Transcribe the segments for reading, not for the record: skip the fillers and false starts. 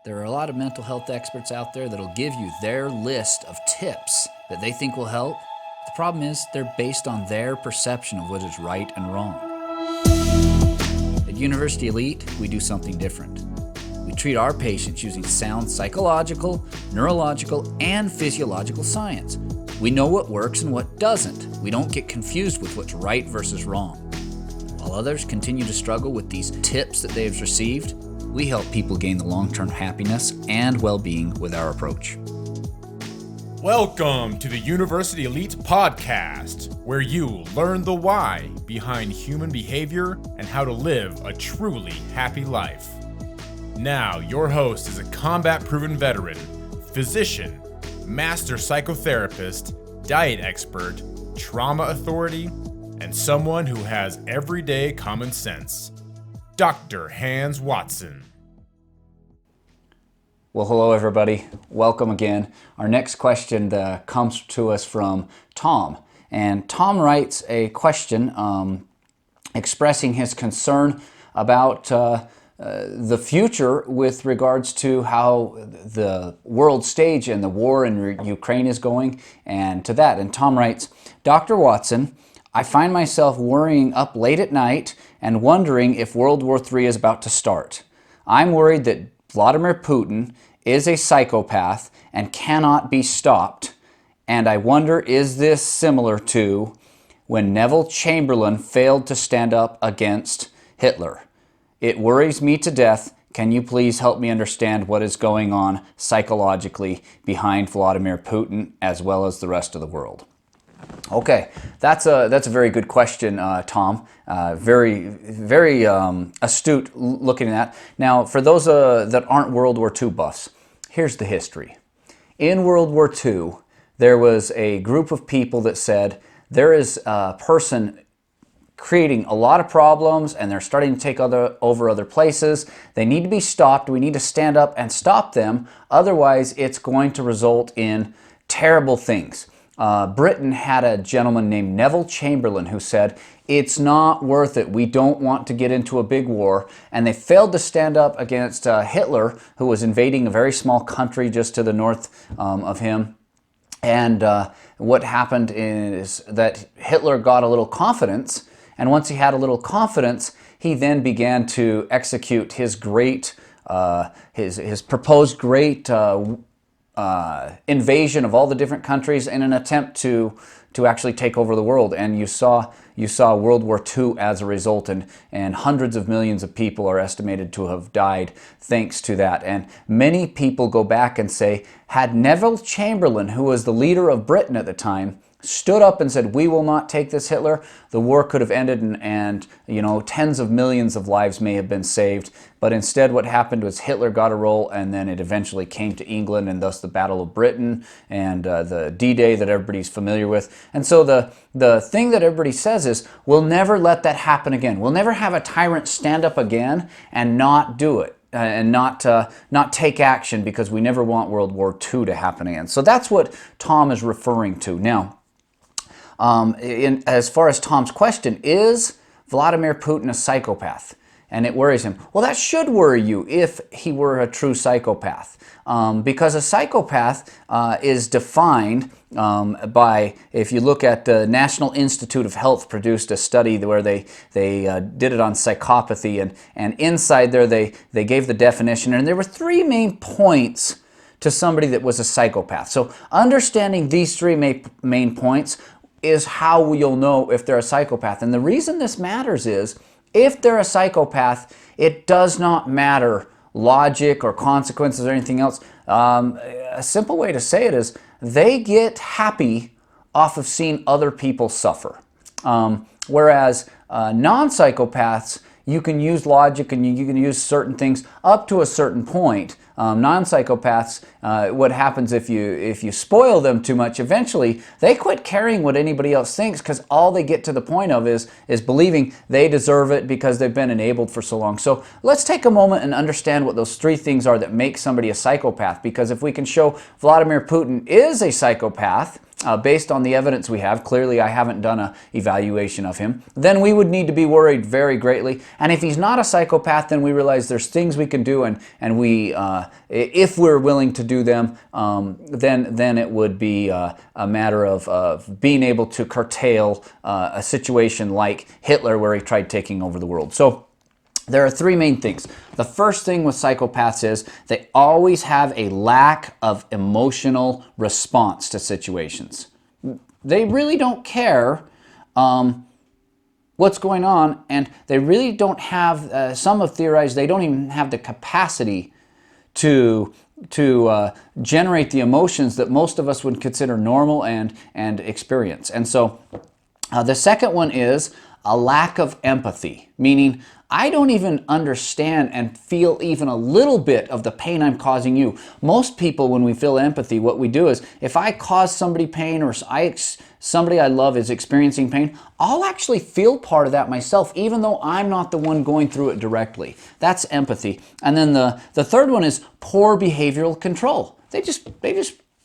There are a lot of mental health experts out there that'll give you their list of tips that they think will help. The problem is they're based on their perception of what is right and wrong. At University Elite, we do something different. We treat our patients using sound psychological, neurological, and physiological science. We know what works and what doesn't. We don't get confused with what's right versus wrong. While others continue to struggle with these tips that they've received, we help people gain the long-term happiness and well-being with our approach. Welcome to the University Elite Podcast, where you learn the why behind human behavior and how to live a truly happy life. Now, your host is a combat-proven veteran, physician, master psychotherapist, diet expert, trauma authority, and someone who has everyday common sense, Dr. Hans Watson. Well, hello everybody. Welcome again. Our next question comes to us from Tom. And Tom writes a question expressing his concern about the future with regards to how the world stage and the war in Ukraine is going and to that. And Tom writes, Dr. Watson, I find myself worrying up late at night and wondering if World War III is about to start. I'm worried that Vladimir Putin is a psychopath and cannot be stopped. And I wonder, is this similar to when Neville Chamberlain failed to stand up against Hitler? It worries me to death. Can you please help me understand what is going on psychologically behind Vladimir Putin as well as the rest of the world? Okay, that's a very good question, Tom. Very astute looking at that. Now, for those that aren't World War II buffs, here's the history. In World War II, there was a group of people that said there is a person creating a lot of problems and they're starting to take over other places. They need to be stopped. We need to stand up and stop them. Otherwise, it's going to result in terrible things. Britain had a gentleman named Neville Chamberlain who said, it's not worth it. We don't want to get into a big war. And they failed to stand up against Hitler, who was invading a very small country just to the north of him. And what happened is that Hitler got a little confidence. And once he had a little confidence, he then began to execute his great, his proposed great invasion of all the different countries in an attempt to actually take over the world. And you saw World War II as a result, and hundreds of millions of people are estimated to have died thanks to that. And many people go back and say, had Neville Chamberlain, who was the leader of Britain at the time, stood up and said, we will not take this Hitler, the war could have ended and tens of millions of lives may have been saved. But instead what happened was Hitler got a roll, and then it eventually came to England, and thus the Battle of Britain and the D-Day that everybody's familiar with. And so the thing that everybody says is, we'll never let that happen again. We'll never have a tyrant stand up again and not do it. And not take action, because we never want World War II to happen again. So that's what Tom is referring to. Now, as far as Tom's question, is Vladimir Putin a psychopath? And it worries him. Well, that should worry you if he were a true psychopath. Because a psychopath is defined by, if you look at the National Institute of Health produced a study where they did it on psychopathy, and inside there they gave the definition, and there were three main points to somebody that was a psychopath. So understanding these three main points is how you'll know if they're a psychopath. And the reason this matters is, if they're a psychopath, it does not matter logic or consequences or anything else. A simple way to say it is, they get happy off of seeing other people suffer. Whereas non-psychopaths, you can use logic and you can use certain things up to a certain point. Non-psychopaths, what happens if you spoil them too much, eventually they quit caring what anybody else thinks, because all they get to the point of is believing they deserve it because they've been enabled for so long. So let's take a moment and understand what those three things are that make somebody a psychopath, because if we can show Vladimir Putin is a psychopath, based on the evidence we have, clearly I haven't done an evaluation of him, then we would need to be worried very greatly. And if he's not a psychopath, then we realize there's things we can do, and we, if we're willing to do them, then it would be a matter of being able to curtail a situation like Hitler, where he tried taking over the world. So there are three main things. The first thing with psychopaths is they always have a lack of emotional response to situations. They really don't care what's going on, and they really don't have, some have theorized, they don't even have the capacity to generate the emotions that most of us would consider normal and experience. And so the second one is a lack of empathy, meaning I don't even understand and feel even a little bit of the pain I'm causing you. Most people, when we feel empathy, what we do is, if I cause somebody pain or somebody I love is experiencing pain, I'll actually feel part of that myself, even though I'm not the one going through it directly. That's empathy. And then the third one is poor behavioral control. They just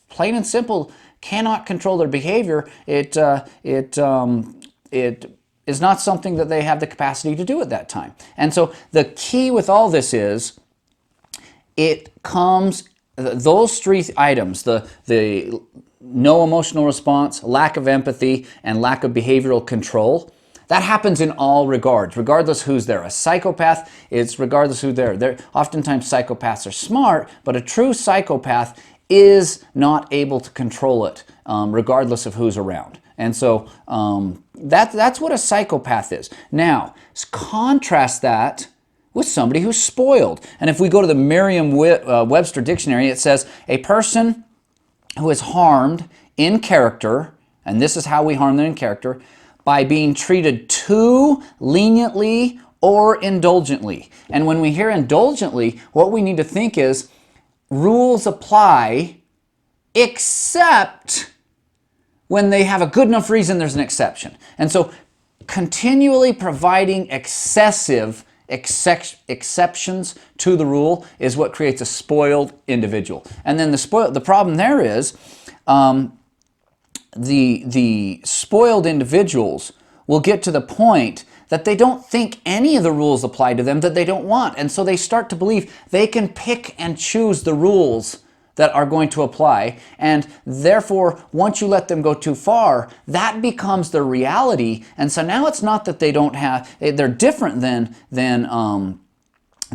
plain and simple cannot control their behavior. It is not something that they have the capacity to do at that time. And so the key with all this is, those three items, the no emotional response, lack of empathy, and lack of behavioral control, that happens in all regards, regardless who's there. A psychopath, it's regardless who's there. Oftentimes psychopaths are smart, but a true psychopath is not able to control it, regardless of who's around. And so that's what a psychopath is. Now, contrast that with somebody who's spoiled. And if we go to the Merriam-Webster dictionary, it says a person who is harmed in character, and this is how we harm them in character, by being treated too leniently or indulgently. And when we hear indulgently, what we need to think is rules apply except when they have a good enough reason there's an exception. And so continually providing excessive exceptions to the rule is what creates a spoiled individual. And then the problem there is the spoiled individuals will get to the point that they don't think any of the rules apply to them that they don't want. And so they start to believe they can pick and choose the rules that are going to apply, and therefore once you let them go too far, that becomes their reality. And so now it's not that they're different than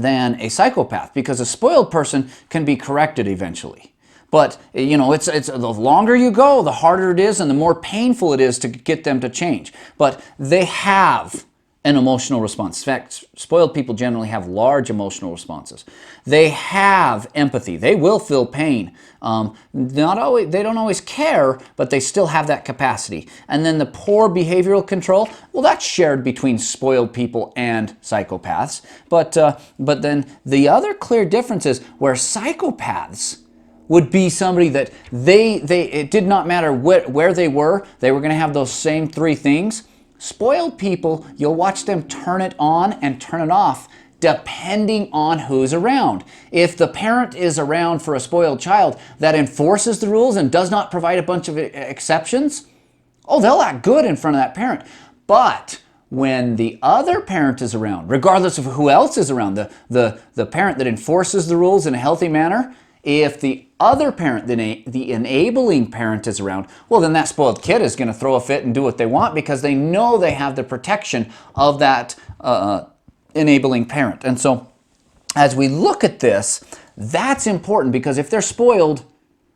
a psychopath, because a spoiled person can be corrected eventually. But it's the longer you go, the harder it is, and the more painful it is to get them to change. But they have an emotional response. In fact, spoiled people generally have large emotional responses. They have empathy. They will feel pain. They don't always care, but they still have that capacity. And then the poor behavioral control, well, that's shared between spoiled people and psychopaths. But then the other clear difference is where psychopaths would be somebody that it did not matter where they were going to have those same three things. Spoiled people, you'll watch them turn it on and turn it off depending on who's around. If the parent is around for a spoiled child that enforces the rules and does not provide a bunch of exceptions, they'll act good in front of that parent. But when the other parent is around, regardless of who else is around, the parent that enforces the rules in a healthy manner, if the other parent, the enabling parent is around, well, then that spoiled kid is going to throw a fit and do what they want because they know they have the protection of that enabling parent. And so as we look at this, that's important, because if they're spoiled,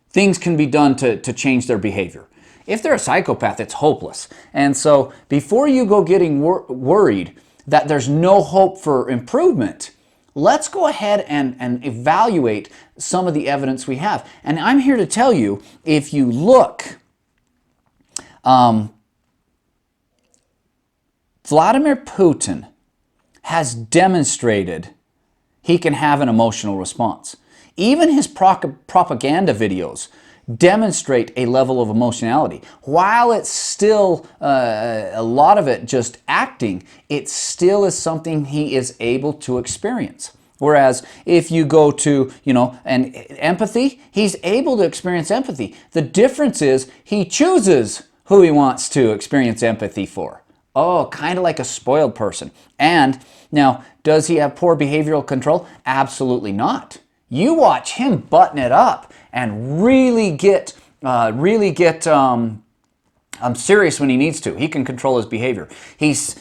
things can be done to change their behavior. If they're a psychopath, it's hopeless. And so before you go getting worried that there's no hope for improvement, let's go ahead and evaluate some of the evidence we have. And I'm here to tell you, if you look, Vladimir Putin has demonstrated he can have an emotional response. Even his propaganda videos demonstrate a level of emotionality. While it's still a lot of it just acting, it still is something he is able to experience. Whereas if you go to, and empathy, he's able to experience empathy. The difference is he chooses who he wants to experience empathy for. Oh, kind of like a spoiled person. And now, does he have poor behavioral control? Absolutely not. You watch him button it up and really get serious when he needs to. He can control his behavior. He's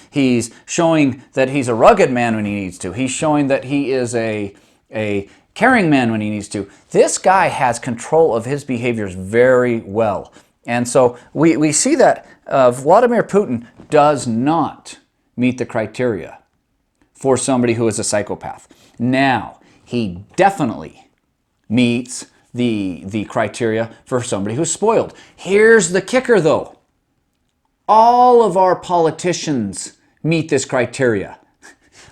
showing that he's a rugged man when he needs to. He's showing that he is a caring man when he needs to. This guy has control of his behaviors very well. And so we see that Vladimir Putin does not meet the criteria for somebody who is a psychopath. Now, he definitely meets the criteria for somebody who's spoiled. Here's the kicker, though. All of our politicians meet this criteria.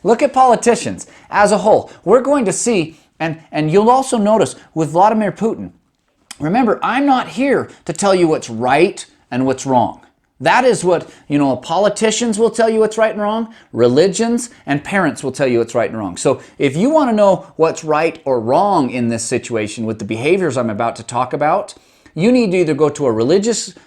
Look at politicians as a whole. We're going to see, and you'll also notice with Vladimir Putin, remember, I'm not here to tell you what's right and what's wrong. That is what, politicians will tell you what's right and wrong. Religions and parents will tell you what's right and wrong. So if you want to know what's right or wrong in this situation with the behaviors I'm about to talk about, you need to either go to a religious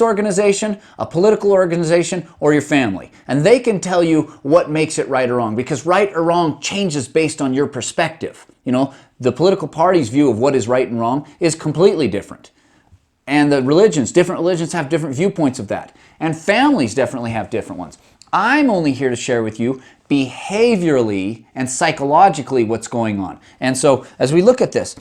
organization, a political organization, or your family. And they can tell you what makes it right or wrong, because right or wrong changes based on your perspective. The political party's view of what is right and wrong is completely different. And the different religions have different viewpoints of that. And families definitely have different ones. I'm only here to share with you behaviorally and psychologically what's going on. And so as we look at this,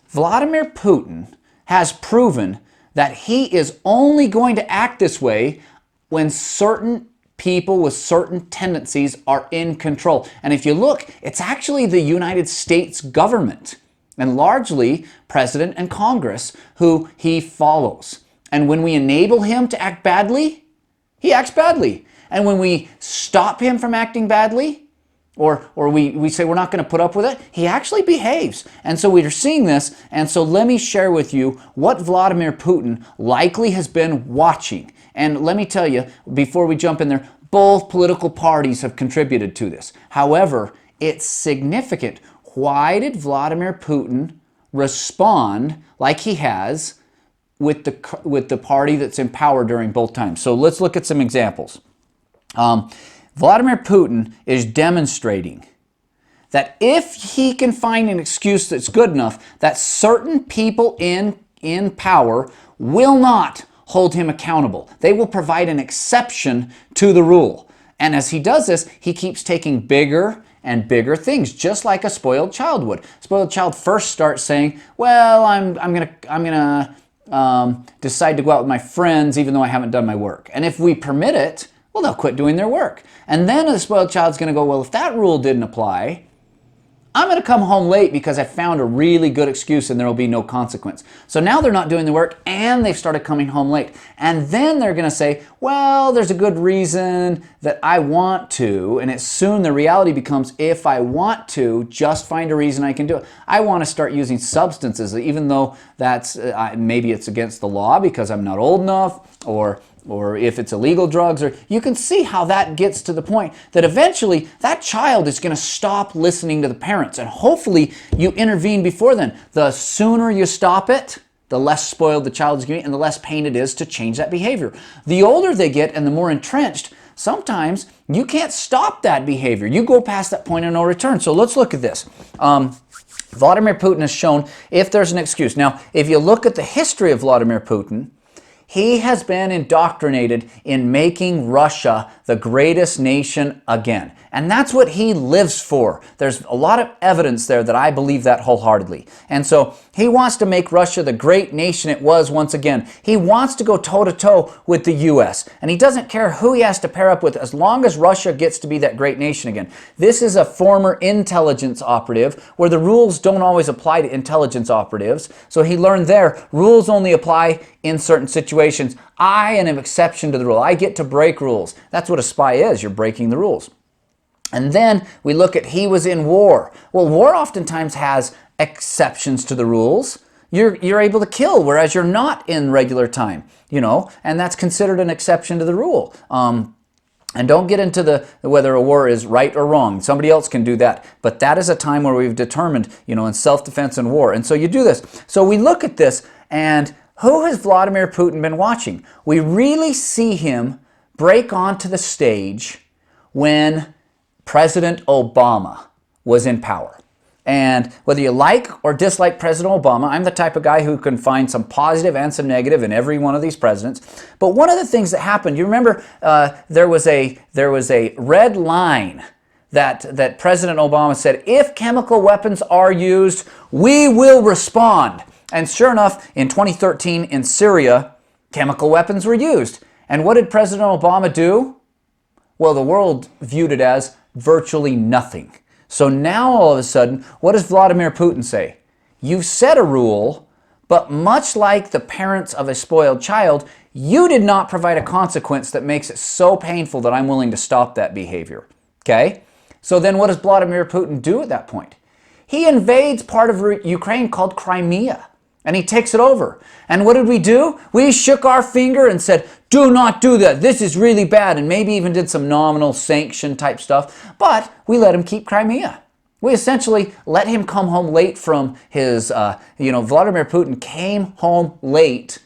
Vladimir Putin has proven that he is only going to act this way when certain people with certain tendencies are in control. And if you look, it's actually the United States government, and largely President and Congress, who he follows. And when we enable him to act badly, he acts badly. And when we stop him from acting badly, or we say we're not going to put up with it, he actually behaves. And so we are seeing this, and so let me share with you what Vladimir Putin likely has been watching. And let me tell you, before we jump in there, both political parties have contributed to this. However, it's significant. Why did Vladimir Putin respond like he has with the party that's in power during both times? So let's look at some examples. Vladimir Putin is demonstrating that if he can find an excuse that's good enough, that certain people in power will not hold him accountable. They will provide an exception to the rule. And as he does this, he keeps taking bigger and bigger things, just like a spoiled child would. Spoiled child first starts saying, well, I'm gonna decide to go out with my friends even though I haven't done my work. And if we permit it, well, they'll quit doing their work. And then the spoiled child's going to go, well, if that rule didn't apply, I'm going to come home late because I found a really good excuse and there will be no consequence. So now they're not doing the work and they've started coming home late. And then they're going to say, well, there's a good reason that I want to. And soon the reality becomes, if I want to, just find a reason I can do it. I want to start using substances, even though that's maybe it's against the law because I'm not old enough, or if it's illegal drugs, or you can see how that gets to the point that eventually that child is going to stop listening to the parents. And hopefully you intervene before then. The sooner you stop it, the less spoiled the child is getting and the less pain it is to change that behavior. The older they get and the more entrenched, sometimes you can't stop that behavior. You go past that point of no return. So let's look at this. Vladimir Putin has shown if there's an excuse. Now, if you look at the history of Vladimir Putin, he has been indoctrinated in making Russia the greatest nation again. And that's what he lives for. There's a lot of evidence there that I believe that wholeheartedly. And so he wants to make Russia the great nation it was once again. He wants to go toe-to-toe with the U.S. And he doesn't care who he has to pair up with as long as Russia gets to be that great nation again. This is a former intelligence operative where the rules don't always apply to intelligence operatives. So he learned there, rules only apply in certain situations. I am an exception to the rule. I get to break rules. That's what a spy is. You're breaking the rules. And then we look at he was in war. Well, war oftentimes has exceptions to the rules. You're able to kill, whereas you're not in regular time, and that's considered an exception to the rule. And don't get into whether a war is right or wrong. Somebody else can do that. But that is a time where we've determined, in self-defense and war. And so you do this. So we look at this, and who has Vladimir Putin been watching? We really see him break onto the stage when President Obama was in power. And whether you like or dislike President Obama, I'm the type of guy who can find some positive and some negative in every one of these presidents. But one of the things that happened, you remember there was a red line that President Obama said, if chemical weapons are used, we will respond. And sure enough, in 2013 in Syria, chemical weapons were used. And what did President Obama do? Well, the world viewed it as virtually nothing. So now all of a sudden, what does Vladimir Putin say? You've set a rule, but much like the parents of a spoiled child, you did not provide a consequence that makes it so painful that I'm willing to stop that behavior. Okay? So then what does Vladimir Putin do at that point? He invades part of Ukraine called Crimea, and he takes it over. And what did we do? We shook our finger and said, do not do that. This is really bad. And maybe even did some nominal sanction type stuff. But we let him keep Crimea. We essentially let him come home late from his, Vladimir Putin came home late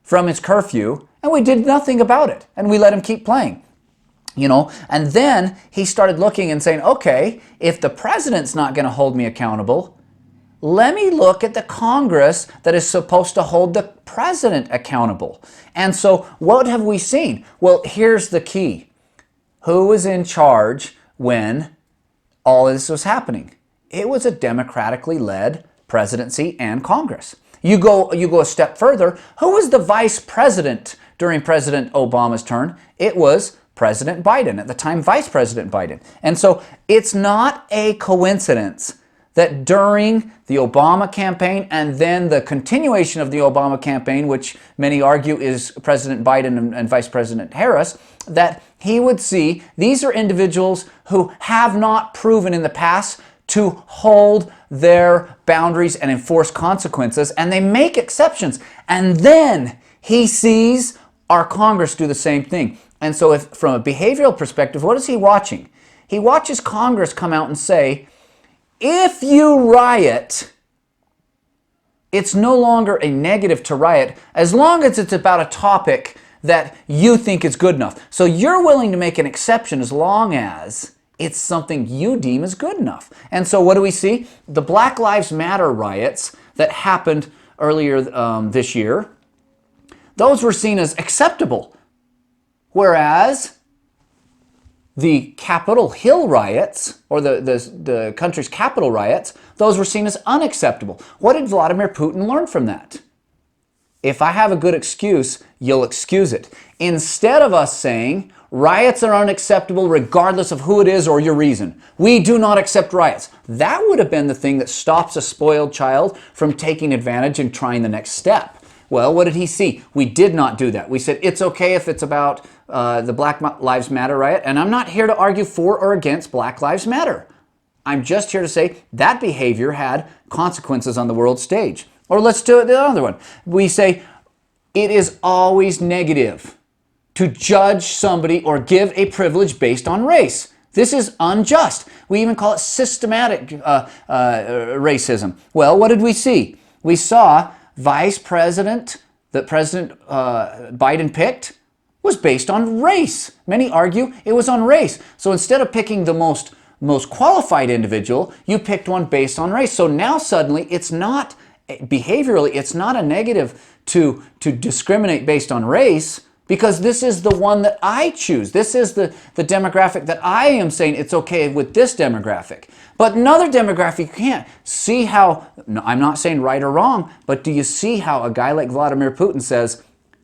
from his curfew, and we did nothing about it. And we let him keep playing. And then he started looking and saying, okay, if the president's not going to hold me accountable, let me look at the Congress that is supposed to hold the president accountable. And so what have we seen? Well, here's the key. Who was in charge when all of this was happening? It was a democratically led presidency and Congress. You go a step further. Who was the vice president during President Obama's turn? It was President Biden, at the time Vice President Biden. And so it's not a coincidence that during the Obama campaign and then the continuation of the Obama campaign, which many argue is President Biden and Vice President Harris, that he would see these are individuals who have not proven in the past to hold their boundaries and enforce consequences, and they make exceptions. And then he sees our Congress do the same thing. And so if from a behavioral perspective, what is he watching? He watches Congress come out and say, if you riot, it's no longer a negative to riot as long as it's about a topic that you think is good enough. So you're willing to make an exception as long as it's something you deem as good enough. And so what do we see? The Black Lives Matter riots that happened earlier this year, those were seen as acceptable. Whereas the Capitol Hill riots, or the country's capital riots, those were seen as unacceptable. What did Vladimir Putin learn from that? If I have a good excuse, you'll excuse it. Instead of us saying, riots are unacceptable regardless of who it is or your reason. We do not accept riots. That would have been the thing that stops a spoiled child from taking advantage and trying the next step. Well, what did he see? We did not do that. We said, it's okay if it's about the Black Lives Matter riot, and I'm not here to argue for or against Black Lives Matter. I'm just here to say that behavior had consequences on the world stage. Or let's do the other one. We say, it is always negative to judge somebody or give a privilege based on race. This is unjust. We even call it systematic racism. Well, what did we see? We saw Vice President that President Biden picked was based on race. Many argue it was on race. So instead of picking the most qualified individual, you picked one based on race. So now suddenly it's not, behaviorally, it's not a negative to discriminate based on race, because this is the one that I choose. This is the demographic that I am saying it's okay with this demographic. But another demographic, you can't. See how, no, I'm not saying right or wrong, but do you see how a guy like Vladimir Putin says,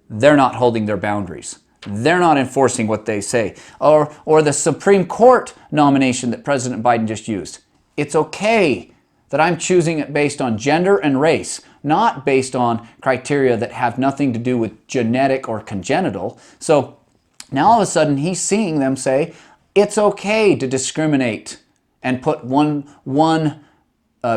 they're not holding their boundaries. They're not enforcing what they say. Or the Supreme Court nomination that President Biden just used. It's okay that I'm choosing it based on gender and race, not based on criteria that have nothing to do with genetic or congenital. So now all of a sudden he's seeing them say, it's okay to discriminate and put one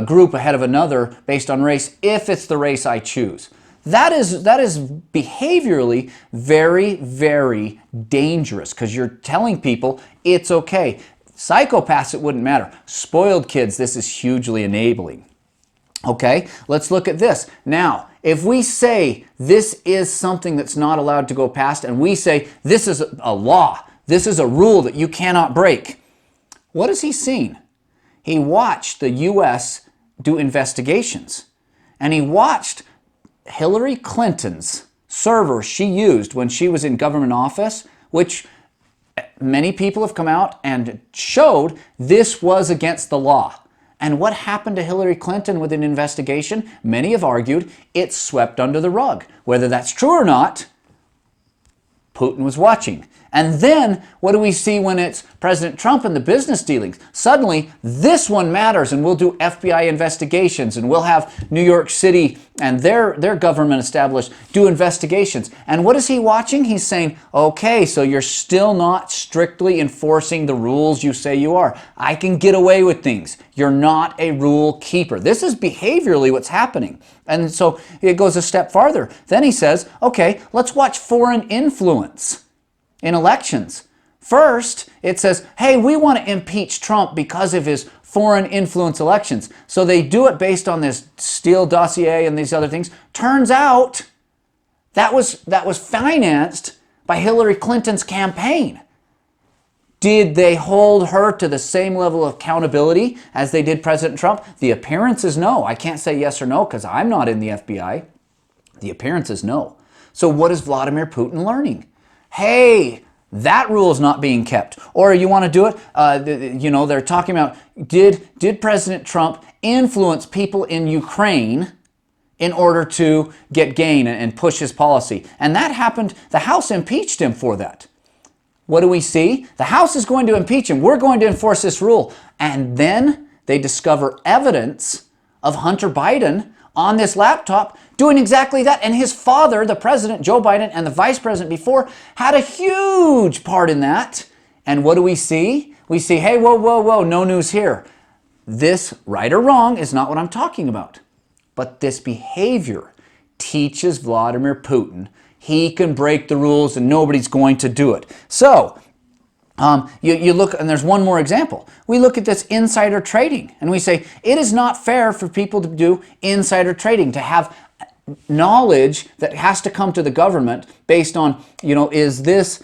group ahead of another based on race if it's the race I choose. That is behaviorally very, very dangerous because you're telling people it's okay. Psychopaths, it wouldn't matter. Spoiled kids, this is hugely enabling. Okay, let's look at this. Now, if we say this is something that's not allowed to go past, and we say this is a law, this is a rule that you cannot break, what has he seen? He watched the U.S. do investigations, and he watched Hillary Clinton's server she used when she was in government office, which many people have come out and showed this was against the law. And what happened to Hillary Clinton with an investigation? Many have argued it's swept under the rug. Whether that's true or not, Putin was watching. And then what do we see when it's President Trump and the business dealings? Suddenly, this one matters, and we'll do FBI investigations, and we'll have New York City and their government established do investigations. And what is he watching? He's saying, okay, so you're still not strictly enforcing the rules you say you are. I can get away with things. You're not a rule keeper. This is behaviorally what's happening. And so it goes a step farther. Then he says, okay, let's watch foreign influence in elections. First, it says, hey, we want to impeach Trump because of his foreign influence elections. So they do it based on this Steele dossier and these other things. Turns out that was financed by Hillary Clinton's campaign. Did they hold her to the same level of accountability as they did President Trump? The appearance is no. I can't say yes or no because I'm not in the FBI. The appearance is no. So what is Vladimir Putin learning? Hey, that rule is not being kept. Or you want to do it, they're talking about, did President Trump influence people in Ukraine in order to get gain and push his policy? And that happened. The House impeached him for that. What do we see? The House is going to impeach him. We're going to enforce this rule. And then they discover evidence of Hunter Biden on this laptop doing exactly that. And his father, the president, Joe Biden, and the vice president before had a huge part in that. And what do we see? We see, hey, whoa, no news here. This, right or wrong, is not what I'm talking about. But this behavior teaches Vladimir Putin he can break the rules and nobody's going to do it. So, you look, and there's one more example. We look at this insider trading, and we say, it is not fair for people to do insider trading, to have knowledge that has to come to the government based on, is this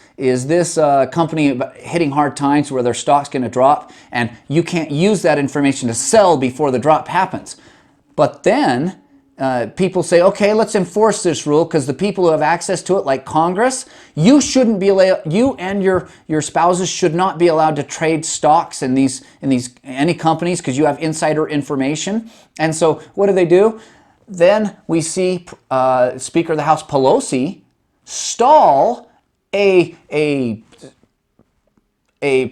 company hitting hard times where their stock's going to drop, and you can't use that information to sell before the drop happens. But then people say, okay, let's enforce this rule because the people who have access to it, like Congress, you shouldn't be allowed, you and your spouses should not be allowed to trade stocks in any companies because you have insider information. And so what do? Then we see Speaker of the House Pelosi stall a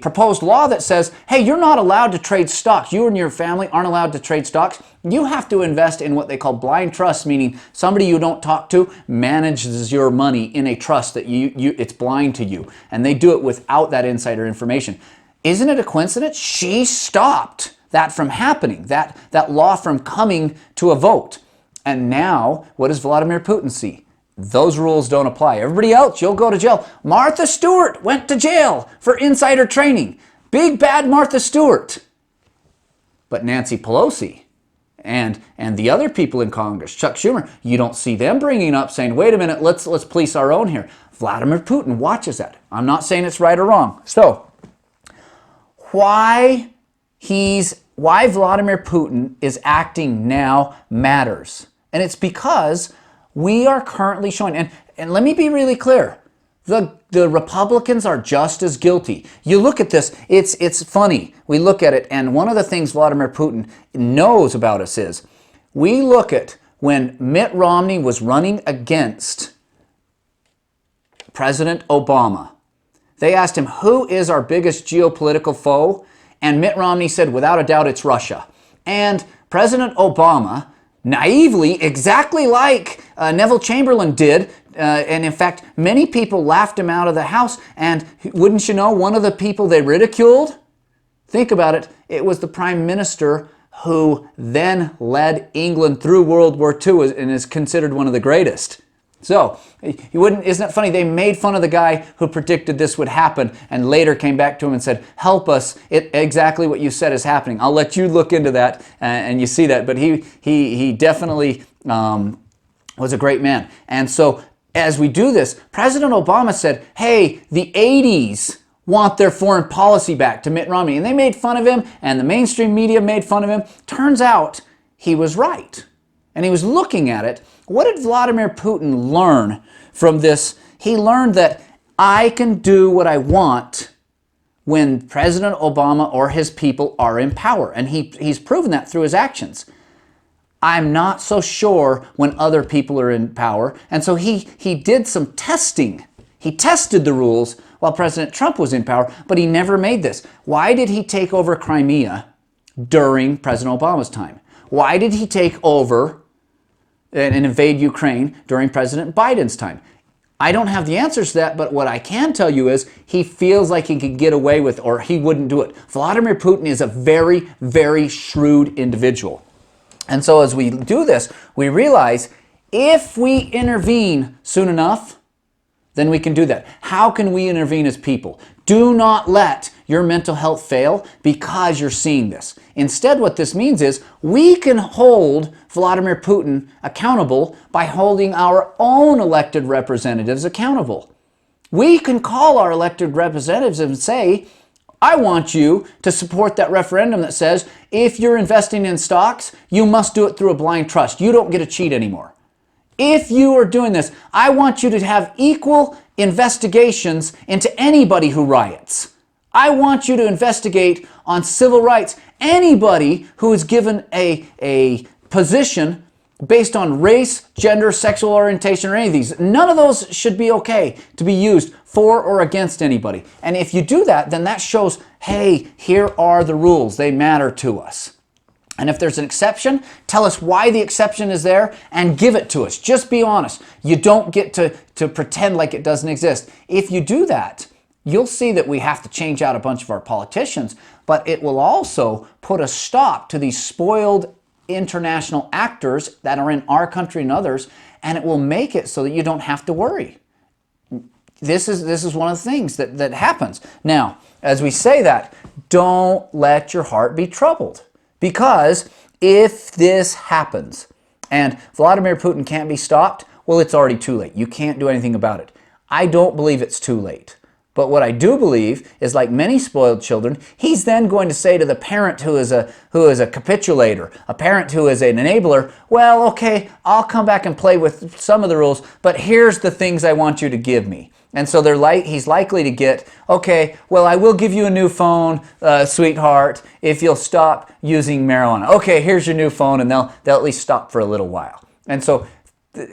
proposed law that says, hey, you're not allowed to trade stocks. You and your family aren't allowed to trade stocks. You have to invest in what they call blind trust, meaning somebody you don't talk to manages your money in a trust that it's blind to you. And they do it without that insider information. Isn't it a coincidence? She stopped that from happening, that law from coming to a vote. And now, what does Vladimir Putin see? Those rules don't apply. Everybody else, you'll go to jail. Martha Stewart went to jail for insider trading. Big bad Martha Stewart. But Nancy Pelosi and the other people in Congress, Chuck Schumer, you don't see them bringing up saying, wait a minute, let's police our own here. Vladimir Putin watches that. I'm not saying it's right or wrong. So, why Vladimir Putin is acting now matters. And it's because we are currently showing, and let me be really clear, the Republicans are just as guilty. You look at this, it's funny. We look at it, and one of the things Vladimir Putin knows about us is, we look at when Mitt Romney was running against President Obama. They asked him, who is our biggest geopolitical foe? And Mitt Romney said, without a doubt, it's Russia. And President Obama, naively, exactly like Neville Chamberlain did, and in fact, many people laughed him out of the House, and wouldn't you know, one of the people they ridiculed, think about it, it was the Prime Minister who then led England through World War II and is considered one of the greatest. So, isn't it funny? They made fun of the guy who predicted this would happen and later came back to him and said, help us, exactly what you said is happening. I'll let you look into that and you see that. But he definitely was a great man. And so as we do this, President Obama said, hey, the 80s want their foreign policy back to Mitt Romney. And they made fun of him and the mainstream media made fun of him. Turns out he was right. And he was looking at it. What did Vladimir Putin learn from this? He learned that I can do what I want when President Obama or his people are in power. And he's proven that through his actions. I'm not so sure when other people are in power. And so he did some testing. He tested the rules while President Trump was in power, but he never made this. Why did he take over Crimea during President Obama's time? Why did he take over and invade Ukraine during President Biden's time? I don't have the answers to that, but what I can tell you is he feels like he could get away with, or he wouldn't do it. Vladimir Putin is a very, very shrewd individual. And so as we do this, we realize if we intervene soon enough, then we can do that. How can we intervene as people? Do not let your mental health fail because you're seeing this. Instead, what this means is we can hold Vladimir Putin accountable by holding our own elected representatives accountable. We can call our elected representatives and say, I want you to support that referendum that says if you're investing in stocks, you must do it through a blind trust. You don't get to cheat anymore. If you are doing this, I want you to have equal investigations into anybody who riots. I want you to investigate on civil rights anybody who is given a position based on race, gender, sexual orientation, or any of these. None of those should be okay to be used for or against anybody. And if you do that, then that shows, hey, here are the rules. They matter to us. And if there's an exception, tell us why the exception is there and give it to us. Just be honest. You don't get to pretend like it doesn't exist. If you do that, you'll see that we have to change out a bunch of our politicians, but it will also put a stop to these spoiled international actors that are in our country and others, and it will make it so that you don't have to worry. This is one of the things that happens. Now, as we say that, don't let your heart be troubled. Because if this happens and Vladimir Putin can't be stopped, well, it's already too late. You can't do anything about it. I don't believe it's too late. But what I do believe is, like many spoiled children, he's then going to say to the parent who is a capitulator, a parent who is an enabler, well, okay, I'll come back and play with some of the rules, but here's the things I want you to give me. And so he's likely to get, okay, well, I will give you a new phone, sweetheart, if you'll stop using marijuana. Okay, here's your new phone, and they'll at least stop for a little while. And so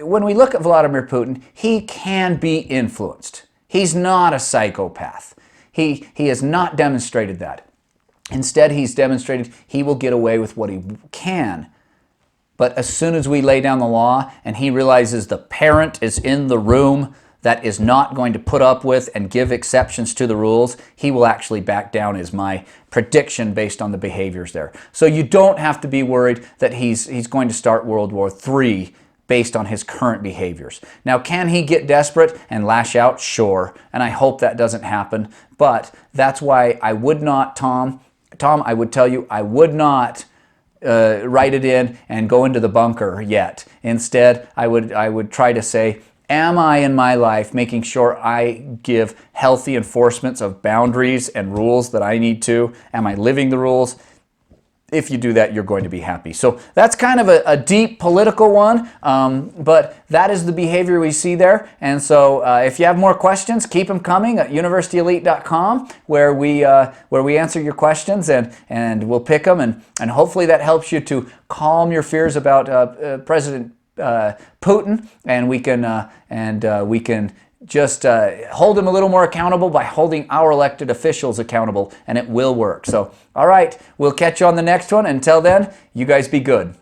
when we look at Vladimir Putin, he can be influenced. He's not a psychopath. He has not demonstrated that. Instead, he's demonstrated he will get away with what he can. But as soon as we lay down the law and he realizes the parent is in the room that is not going to put up with and give exceptions to the rules, he will actually back down, is my prediction based on the behaviors there. So you don't have to be worried that he's going to start World War III based on his current behaviors. Now, can he get desperate and lash out? Sure, and I hope that doesn't happen, but that's why I would not, Tom, I would tell you, I would not write it in and go into the bunker yet. Instead, I would try to say, am I in my life making sure I give healthy enforcements of boundaries and rules that I need to? Am I living the rules? If you do that, you're going to be happy. So that's kind of a deep political one, but that is the behavior we see there. And so if you have more questions, keep them coming at universityelite.com, where we answer your questions and we'll pick them. And hopefully that helps you to calm your fears about President Putin, and we can just hold him a little more accountable by holding our elected officials accountable, and it will work. So, all right, we'll catch you on the next one. Until then, you guys be good.